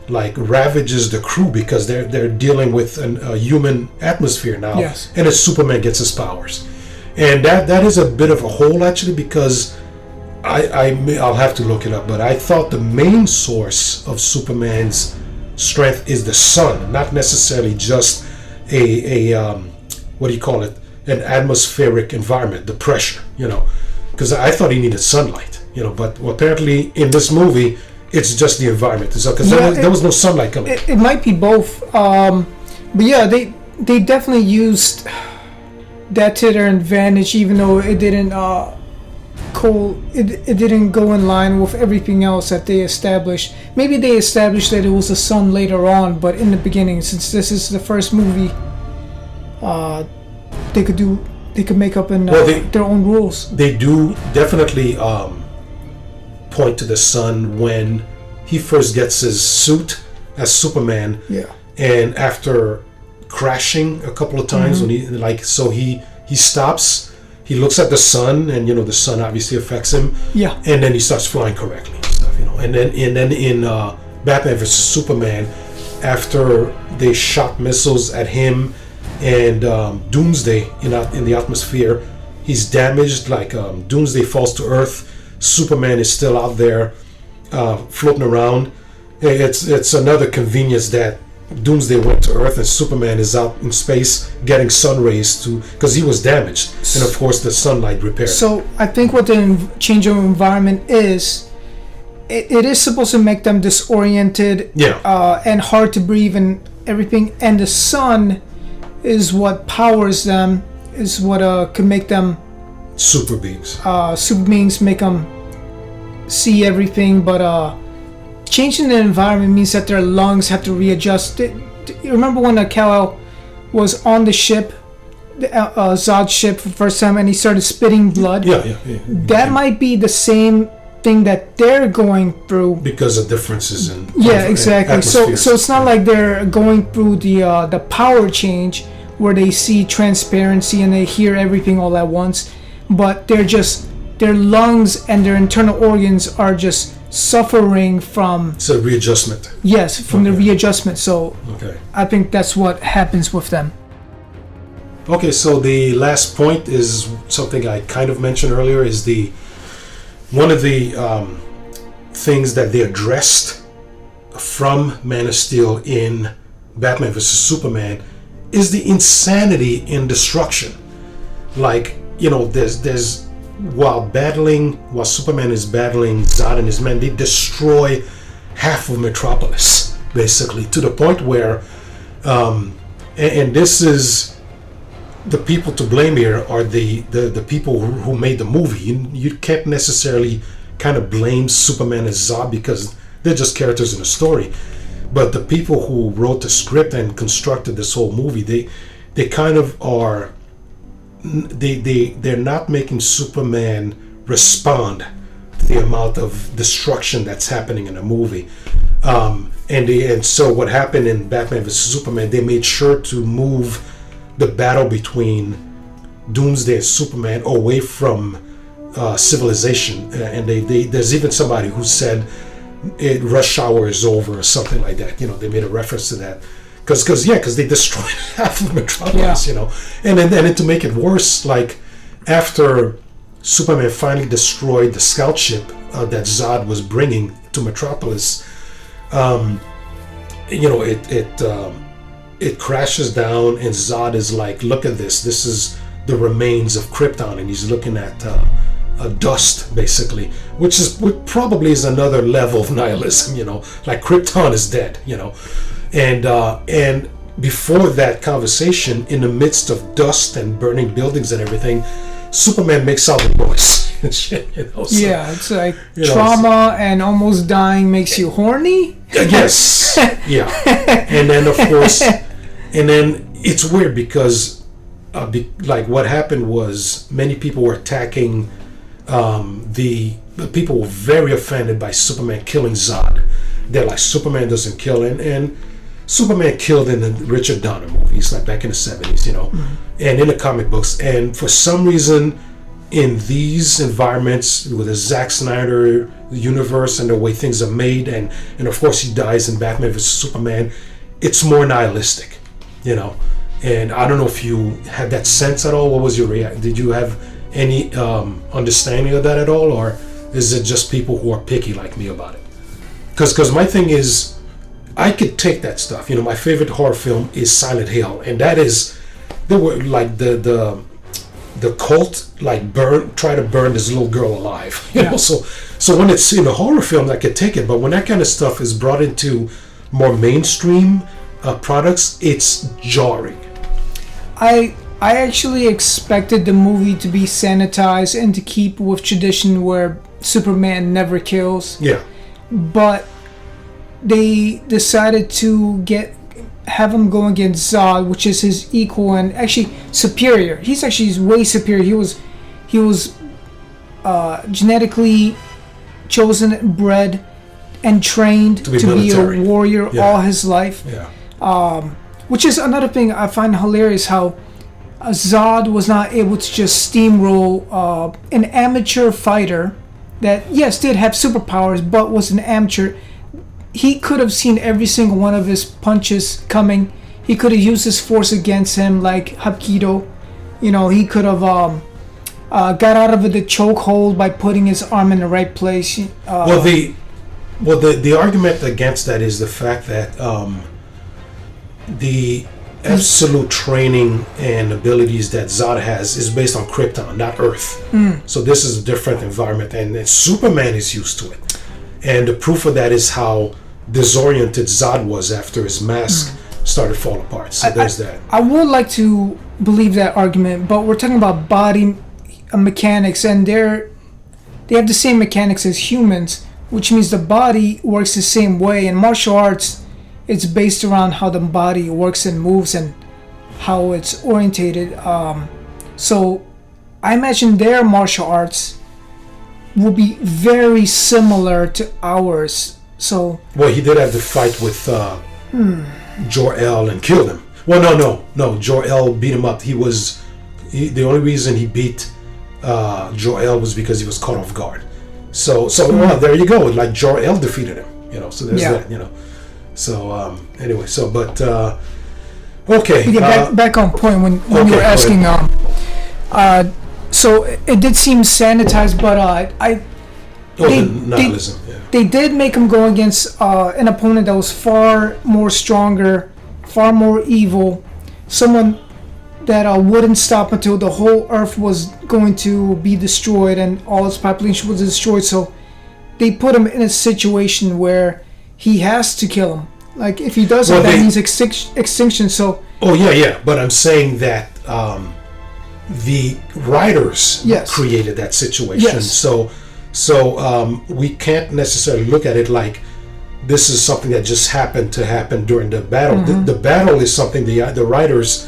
ravages the crew because they're dealing with a human atmosphere now. Yes. And as Superman gets his powers, and that is a bit of a hole actually, because I'll have to look it up, but I thought the main source of Superman's strength is the sun, not necessarily just a what do you call it, an atmospheric environment, the pressure, because I thought he needed sunlight. But apparently in this movie, it's just the environment. Because there was no sunlight coming. It might be both. But yeah, they definitely used that to their advantage, even though it didn't it didn't go in line with everything else that they established. Maybe they established that it was the sun later on, but in the beginning, since this is the first movie, they could make up their own rules. They do definitely point to the sun when he first gets his suit as Superman. Yeah. And after crashing a couple of times, when he stops, he looks at the sun, and the sun obviously affects him. Yeah. And then he starts flying correctly and stuff, And then in Batman vs Superman, after they shot missiles at him and Doomsday in the atmosphere, he's damaged. Like Doomsday falls to Earth, Superman is still out there floating around. It's another convenience that Doomsday went to Earth and Superman is out in space getting sun rays because he was damaged, and of course the sunlight repaired. So I think what the change of environment is, it is supposed to make them disoriented, and hard to breathe and everything. And the sun is what powers them, is what can make them super beings. Super beings, make them see everything, but changing the environment means that their lungs have to readjust. You remember when Kal-El was on the ship, the Zod's ship for the first time, and he started spitting blood? Yeah. That might be the same thing that they're going through because of differences in exactly. So it's not like they're going through the power change where they see transparency and they hear everything all at once, but their lungs and their internal organs are just suffering from... It's a readjustment. Yes, from the readjustment. So I think that's what happens with them. Okay, so the last point is something I kind of mentioned earlier, is one of the things that they addressed from Man of Steel in Batman vs Superman is the insanity in destruction. Like, there's while Superman is battling Zod and his men, they destroy half of Metropolis, basically, to the point where, and this is, the people to blame here are the people who made the movie. You can't necessarily kind of blame Superman and Zod because they're just characters in a story. But the people who wrote the script and constructed this whole movie, they kind of are... They're not making Superman respond to the amount of destruction that's happening in the movie, and so what happened in Batman vs Superman, they made sure to move the battle between Doomsday and Superman away from civilization, and there's even somebody who said rush hour is over or something like that. They made a reference to that. Because they destroyed half of Metropolis, and then to make it worse, like after Superman finally destroyed the scout ship that Zod was bringing to Metropolis, it crashes down, and Zod is like, "Look at this! This is the remains of Krypton," and he's looking at dust, basically, which probably is another level of nihilism. Like Krypton is dead, And before that conversation, in the midst of dust and burning buildings and everything, Superman makes out with Lois and shit. It's like trauma and almost dying makes you horny. Yes, yeah. And then of course, and then it's weird because, like what happened was many people were attacking. The people were very offended by Superman killing Zod. They're like, Superman doesn't kill, and Superman killed in the Richard Donner movies, like back in the 70s, and in the comic books. And for some reason, in these environments, with the Zack Snyder universe and the way things are made, and of course he dies in Batman vs Superman, it's more nihilistic, And I don't know if you had that sense at all. What was your reaction? Did you have any understanding of that at all, or is it just people who are picky like me about it? Because my thing is, I could take that stuff. My favorite horror film is Silent Hill, and that is, they were like the cult try to burn this little girl alive. So when it's in a horror film, I could take it, but when that kind of stuff is brought into more mainstream products, it's jarring. I actually expected the movie to be sanitized and to keep with tradition where Superman never kills. Yeah. But they decided to have him go against Zod, which is his equal and actually superior. He's way superior. He was genetically chosen, bred, and trained to be a warrior all his life. Yeah. Which is another thing I find hilarious, how Zod was not able to just steamroll an amateur fighter that, yes, did have superpowers, but was an amateur. He could have seen every single one of his punches coming. He could have used his force against him, like Hapkido. You know, he could have got out of the chokehold by putting his arm in the right place. The argument against that is the fact that the absolute training and abilities that Zod has is based on Krypton, not Earth. So this is a different environment, and Superman is used to it. And the proof of that is how disoriented Zod was after his mask started to fall apart. So there's that. I would like to believe that argument, but we're talking about body mechanics, and they have the same mechanics as humans, which means the body works the same way. In martial arts, it's based around how the body works and moves and how it's orientated. So I imagine their martial arts will be very similar to ours. So he did have the fight with Jor-El and killed him. Well, no. Jor-El beat him up. The only reason he beat Jor-El was because he was caught off guard. So well, there you go. Like Jor-El defeated him. So there's that. So anyway, okay. Back on point when you were asking. So it did seem sanitized, but nihilism. They did make him go against an opponent that was far more stronger, far more evil, someone that wouldn't stop until the whole Earth was going to be destroyed and all its population was destroyed. So they put him in a situation where he has to kill him. Like if he doesn't, that means extinction. So. Oh yeah. But I'm saying that the writers created that situation. Yes. So we can't necessarily look at it like this is something that just happened during the battle. The battle is something the writers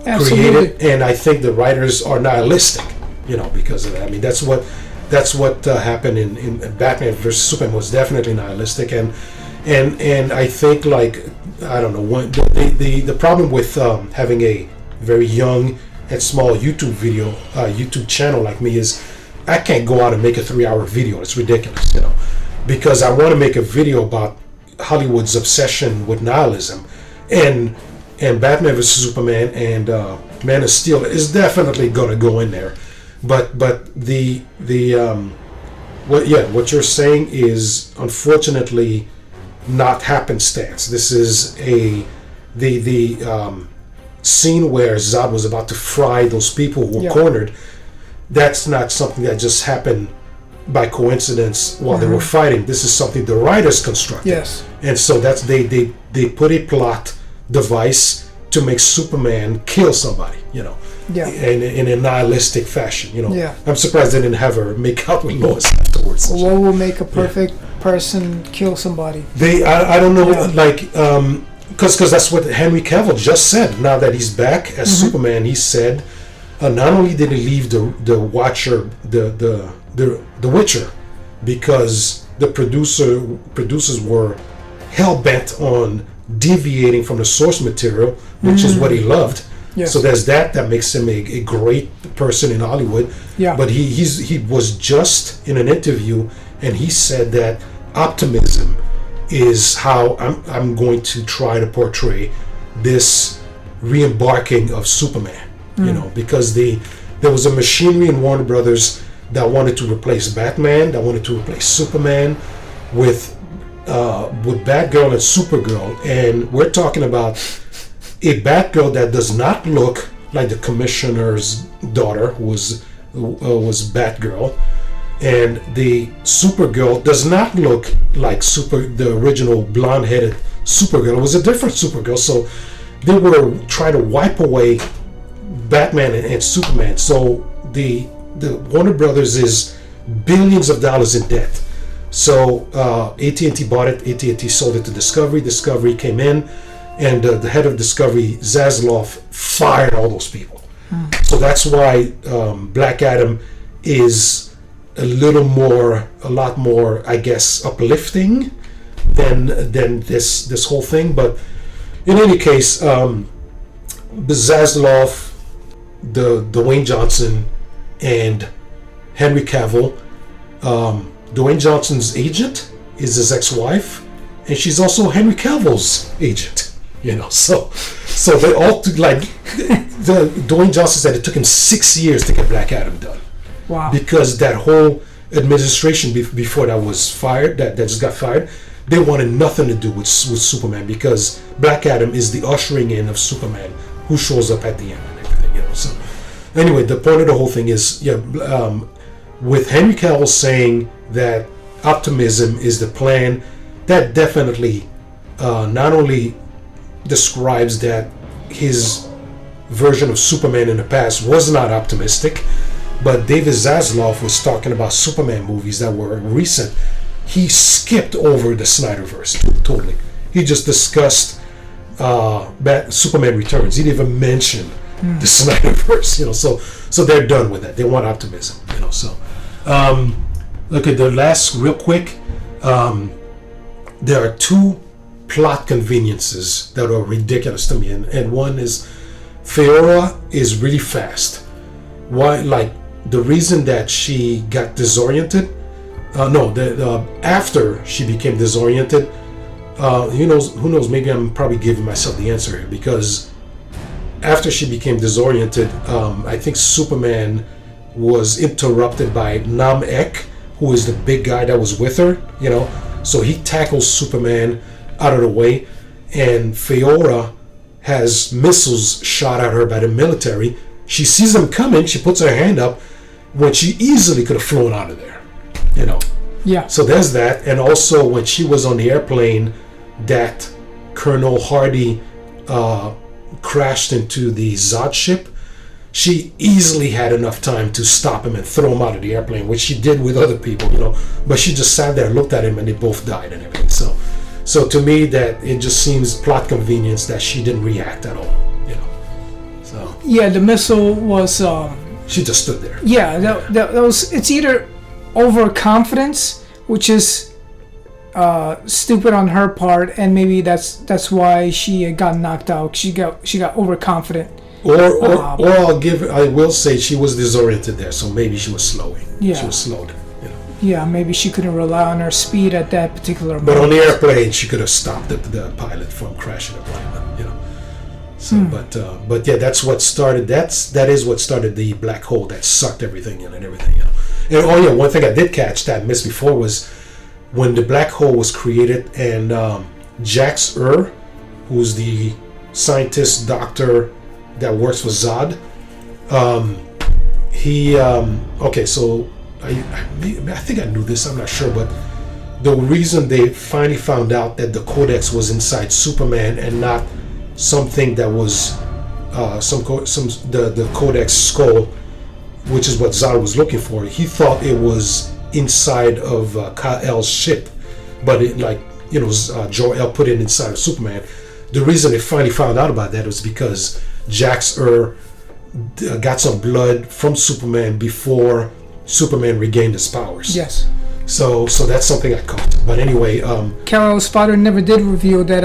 created, and I think the writers are nihilistic, because of that. I mean, that's what happened in Batman vs Superman was definitely nihilistic, and I think, like, I don't know, the problem with having a very young and small YouTube channel like me is I can't go out and make a 3-hour video. It's ridiculous, because I want to make a video about Hollywood's obsession with nihilism, and Batman vs Superman and Man of Steel is definitely going to go in there, but what you're saying is unfortunately not happenstance. This is the scene where Zod was about to fry those people who were cornered. That's not something that just happened by coincidence while they were fighting. This is something the writers constructed. Yes. And so that's they put a plot device to make Superman kill somebody, in a nihilistic fashion, I'm surprised they didn't have her make out with Lois afterwards. What will make a perfect person kill somebody? I don't know, because that's what Henry Cavill just said. Now that he's back as Superman, he said not only did he leave the Watcher, the Witcher, because the producers were hell bent on deviating from the source material, which is what he loved. Yes. So there's that makes him a great person in Hollywood. Yeah. But he was just in an interview, and he said that optimism is how I'm going to try to portray this re-embarking of Superman. Because there was a machinery in Warner Brothers that wanted to replace Batman, that wanted to replace Superman with Batgirl and Supergirl, and we're talking about a Batgirl that does not look like the commissioner's daughter, who was Batgirl, and the Supergirl does not look like the original blonde-headed Supergirl. It was a different Supergirl. So they were trying to wipe away Batman and Superman. So the Warner Brothers is billions of dollars in debt. So AT&T bought it. AT&T sold it to Discovery. Discovery came in, and the head of Discovery, Zaslav, fired all those people. So that's why Black Adam is a lot more, I guess, uplifting than this whole thing. But in any case, Zaslav, the Dwayne Johnson, and Henry Cavill. Dwayne Johnson's agent is his ex-wife, and she's also Henry Cavill's agent. So they all the Dwayne Johnson said it took him 6 years to get Black Adam done. Wow. Because that whole administration before that was fired, that just got fired, they wanted nothing to do with Superman, because Black Adam is the ushering in of Superman, who shows up at the end and everything. So anyway, the point of the whole thing is, with Henry Cavill saying that optimism is the plan, that definitely not only describes that his version of Superman in the past was not optimistic, but David Zaslav was talking about Superman movies that were recent. He skipped over the Snyderverse totally. He just discussed Superman Returns. He didn't even mention the Snyderverse. So they're done with that. They want optimism. So look at the last real quick. There are two plot conveniences that are ridiculous to me, and one is Feora is really fast. Why? Like, the reason that she got disoriented, after she became disoriented, who knows, maybe I'm probably giving myself the answer here, because after she became disoriented, I think Superman was interrupted by Nam-Ek, who is the big guy that was with her, so he tackles Superman out of the way, and Feora has missiles shot at her by the military. She sees them coming, she puts her hand up, when she easily could have flown out of there, Yeah. So there's that. And also, when she was on the airplane that Colonel Hardy crashed into the Zod ship, she easily had enough time to stop him and throw him out of the airplane, which she did with other people, but she just sat there and looked at him, and they both died and everything. So to me, that it just seems plot convenience that she didn't react at all, So Yeah, the missile was. She just stood there. Yeah, that was. It's either overconfidence, which is stupid on her part, and maybe that's why she got knocked out. She got overconfident. Or I will say she was disoriented there, so maybe she was slowing. Yeah. She was slowed. Yeah, maybe she couldn't rely on her speed at that particular moment. But on the airplane, she could have stopped the pilot from crashing the plane. So, but yeah, that's what started. That is what started the black hole that sucked everything in and everything. And one thing I did catch that I missed before was when the black hole was created, and Jax who's the scientist doctor that works for Zod, he so I think I knew this, I'm not sure, but the reason they finally found out that the Codex was inside Superman and not something that was the Codex skull, which is what Zod was looking for, he thought it was inside of Kal-El's ship, but Jor-El put it inside of Superman. The reason they finally found out about that was because Jax got some blood from Superman before Superman regained his powers. Yes. So that's something I caught. But anyway, Kal-El's father never did reveal that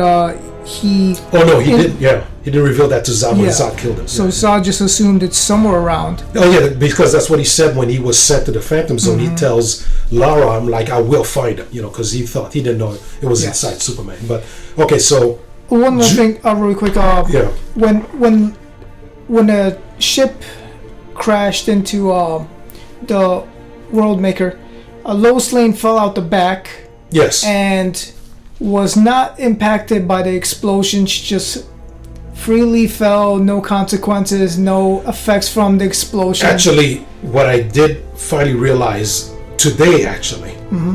he. Oh no, he didn't. Yeah, he didn't reveal that to Zod when Zod killed him. So Zod just assumed it's somewhere around. Oh yeah, because that's what he said when he was sent to the Phantom Zone. He tells Lara, "I'm like, I will find him," because he didn't know it was inside Superman. But okay, so one more thing, really quick. When the ship crashed into the World Maker, Lois Lane fell out the back. Yes. And was not impacted by the explosion. She just freely fell, no consequences, no effects from the explosion. Actually, what I did finally realize today,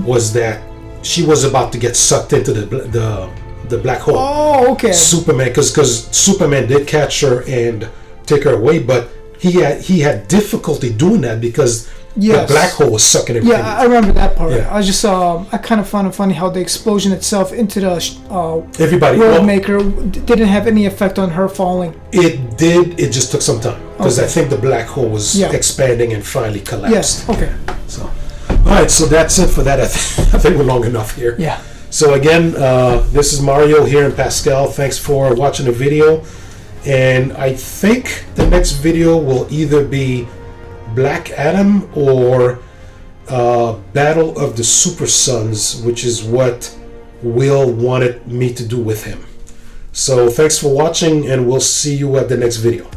was that she was about to get sucked into the black hole. Oh, okay. Superman, because Superman did catch her and take her away, but he had difficulty doing that because the black hole was sucking everything. Yeah, I remember that part. Yeah. I just I kind of found it funny how the explosion itself into the World Maker didn't have any effect on her falling. It did. It just took some time because I think the black hole was expanding and finally collapsed. Yes. Okay. So, All right, so that's it for that. I think we're long enough here. Yeah. So again, this is Mario here in Pascal. Thanks for watching the video. And I think the next video will either be Black Adam or Battle of the Super Sons, which is what Will wanted me to do with him. So thanks for watching, and we'll see you at the next video.